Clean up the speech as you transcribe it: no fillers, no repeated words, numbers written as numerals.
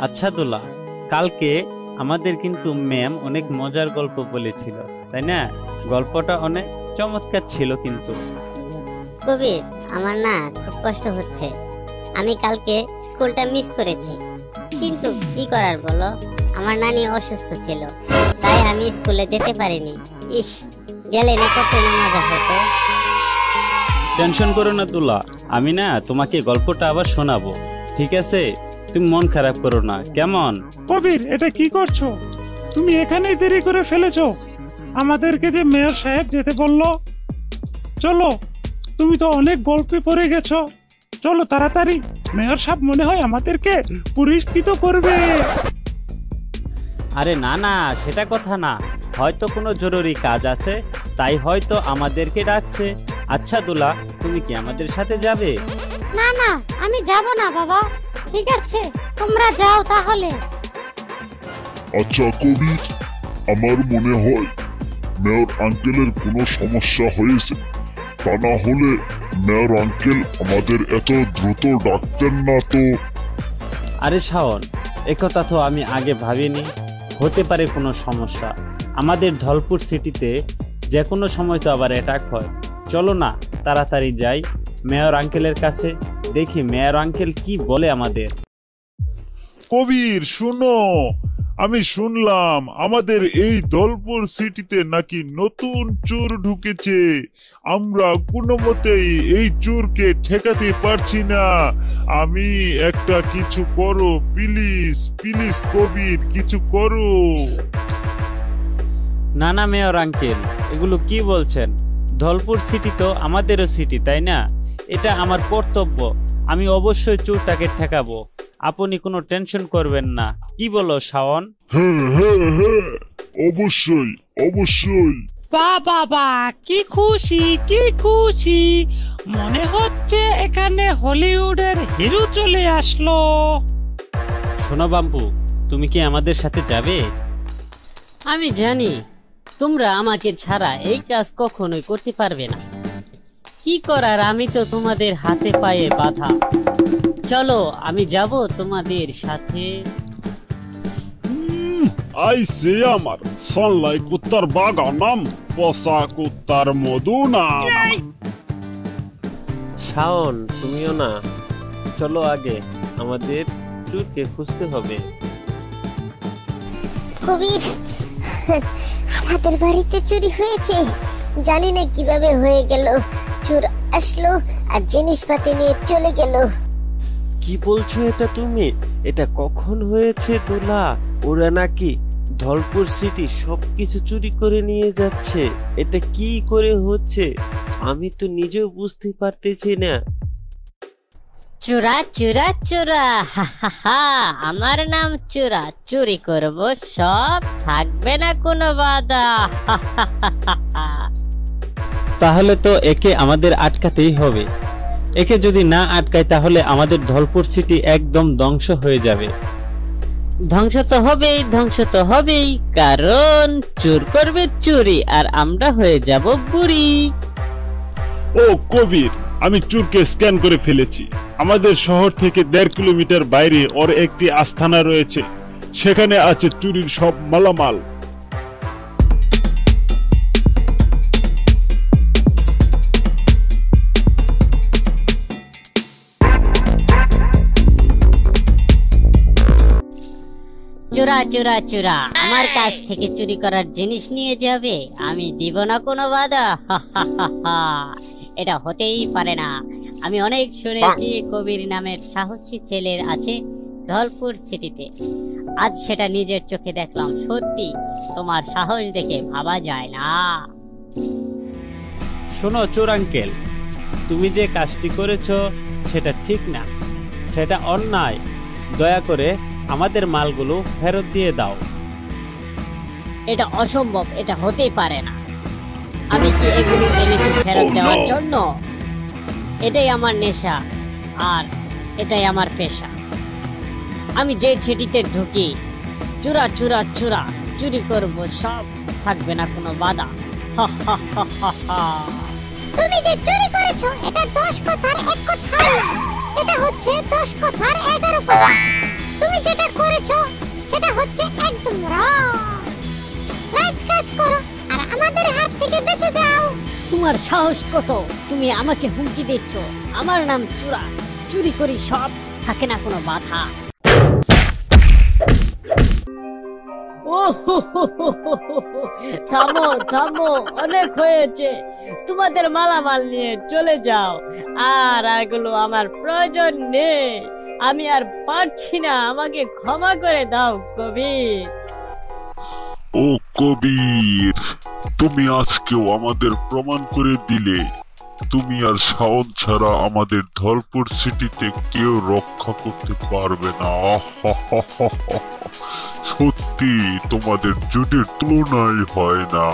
আচ্ছা দোলা, কালকে আমাদের কিন্তু ম্যাম অনেক মজার গল্প বলেছিল, তাই না? গল্পটা অনেক চমৎকার ছিল। কিন্তু কবির, আমার না খুব কষ্ট হচ্ছে। আমি কালকে স্কুলটা মিস করেছি, কিন্তু কি করার বলো, আমার নানি অসুস্থ ছিল, তাই আমি স্কুলে যেতে পারিনি। ইস, গেলে না কত না মজা হতো। টেনশন করো না দোলা, আমি না তোমাকে গল্পটা আবার শোনাবো, ঠিক আছে? তুমি মন খারাপ করো না, কেমন? কবির, এটা কি করছো তুমি? এখানেই দেরি করে ফেলেছো। আমাদেরকে যে মেয়র সাহেব যেতে বললো। চলো, তুমি তো অনেক গল্পে পড়ে গেছো, চলো তাড়াতাড়ি। মেয়র সাহেব মনে হয় আমাদেরকে পুরস্কৃত করবে। আরে না না, সেটা কথা না, হয়তো কোনো জরুরি কাজ আছে, তাই হয়তো আমাদেরকে ডাকছে। আচ্ছা দোলা, তুমি কি আমাদের সাথে যাবে? না না, আমি যাব না বাবা। ঠিক আছে, তোমরা যাও তাহলে। আচ্ছা কবির, আমার মনে হয় মেয়র আঙ্কেলের কোনো সমস্যা হয়েছে, তা না হলে মেয়র আঙ্কেল আমাদের এত দ্রুত ডাকতেন না তো। আরে শাওন, একথা তো আমি আগে ভাবিনি। হতে পারে কোনো সমস্যা। আমাদের ধলপুর সিটিতে যে কোনো সময় তো আবার অ্যাটাক হয়। চলো না তাড়াতাড়ি যাই মেয়র আঙ্কেলের কাছে, দেখি মেয়র আঙ্কেল কি বলে আমাদের। কবির শুনো, আমি শুনলাম আমাদের এই ধলপুর সিটিতে নাকি নতুন চোর ঢুকেছে। আমরা কোনো মতেই এই চোরকে ঠেকাতে পারছি না। আমি একটা কিছু করো প্লিজ, প্লিজ কবির, কিছু করো। না না মেয়র আঙ্কেল, এগুলো কি বলছেন? ধলপুর সিটি তো আমাদেরও সিটি, তাই না? এটা আমার কর্তব্য, আমি অবশ্যই চোরটাকে ঠেকাবো। আপনি কোনো টেনশন করবেন না, কি বলো শাওন? হ্যাঁ হ্যাঁ হ্যাঁ, অবশ্যই অবশ্যই। বাবা, কি খুশি, কি খুশি! মনে হচ্ছে এখানে হলিউডের হিরো চলে আসলো। শোনো বাম্পু, তুমি কি আমাদের সাথে যাবে? আমি জানি তোমরা আমাকে ছাড়া এই কাজ কখনোই করতে পারবে না। কি করার, আমি তো তোমাদের হাতে পায়ে বাঁধা। চলো, আমি যাব তোমাদের সাথে। আইসে আমার সনলাই কুত্তার বাগানাম, পচা কুত্তার মধু নাম। শাওন, তুমিও না, চলো আগে, আমাদের চোরকে খুঁজতে হবে। কবির, আমাদের বাড়িতে চুরি হয়েছে, জানি না কিভাবে হয়ে গেল। চোর আসলো আর জিনিসপাতি নিয়ে চলে গেল। কি বলছো এটা তুমি? এটা কখন হয়েছে দোলা? ওরা নাকি ধলপুর সিটি সবকিছু চুরি করে নিয়ে যাচ্ছে। এটা কি করে হচ্ছে আমি তো নিজেও বুঝতে পারতেছি না। চোরা চোরা চোরা, হা হা হা, আমার নাম চোরা। চুরি করব সব, থাকবে না কোনো বাধা। হা হা হা হা। তাহলে তো একে আমাদের আটকাতেই হবে। একে যদি না আটকায় তাহলে আমাদের ধলপুর সিটি একদম ধ্বংস হয়ে যাবে। ধ্বংস তো হবেই, ধ্বংস তো হবেই, কারণ চোর করবে চুরি আর আমরা হয়ে যাব বুড়ি। ও কবির, আমি চোরকে স্ক্যান করে ফেলেছি। আমাদের শহর থেকে 1.5 কিলোমিটার বাইরে ওর একটি আস্তানা রয়েছে, সেখানে আছে চুরির সব মালামাল। চোরা চোরা চোরা, আমার কাছ থেকে চুরি করার জিনিস নিয়ে যাবে, আমি দিব না কোনো বাধা। হা হা হা হা। এটা হতেই পারে না। আমি অনেক শুনেছি কবির নামের সাহসী ছেলে আছে ধলপুর সিটিতে। আজ সেটা নিজের চোখে দেখলাম। সত্যি তোমার সাহস দেখে ভাবা যায় না। শোনো চোর আঙ্কেল, তুমি যে কাজটি করেছো সেটা ঠিক না, সেটা অন্যায়। দয়া করে আমাদের মালগুলো ফেরত দিয়ে দাও। এটা অসম্ভব, এটা হতেই পারে না। আমি কি এগুলো এনেছি ফেরত দেওয়ার জন্য? এটাই আমার নেশা আর এটাই আমার পেশা। আমি যে সিটিতে ঢুকি, চুরা চুরা চুরা চুরি করব সব, থাকবে না কোনো বাধা। হা হা হা হা হা। তুমি যে চুরি করেছো এটা 10 কথার এক কথা না, এটা হচ্ছে 10 কথার 11 কথা। তুমি যেটা করেছো সেটা হচ্ছে একদম রাইট কাজ করো আর আমাদের হাত থেকে বেঁচে যাও। তোমার সাহস কত? তুমি আমাকে হুমকি দিচ্ছ? আমার নাম চোরা, চুরি করি সব, থাকে না কোনো বাধা। ও হো হো হো হো হো। থামো থামো, অনেক হয়েছে, তোমাদের মালামাল নিয়ে চলে যাও, আর এগুলো আমার প্রয়োজন নেই, আমি আর পারছি না, আমাকে ক্ষমা করে দাও কবির। ও কবির, তুমি আজকেও আমাদের প্রমাণ করে দিলে তুমি আর শাওন ছাড়া আমাদের ধলপুর সিটিতে কেউ রক্ষা করতে পারবে না। সত্যি তোমাদের জুটির তুলনাই হয় না।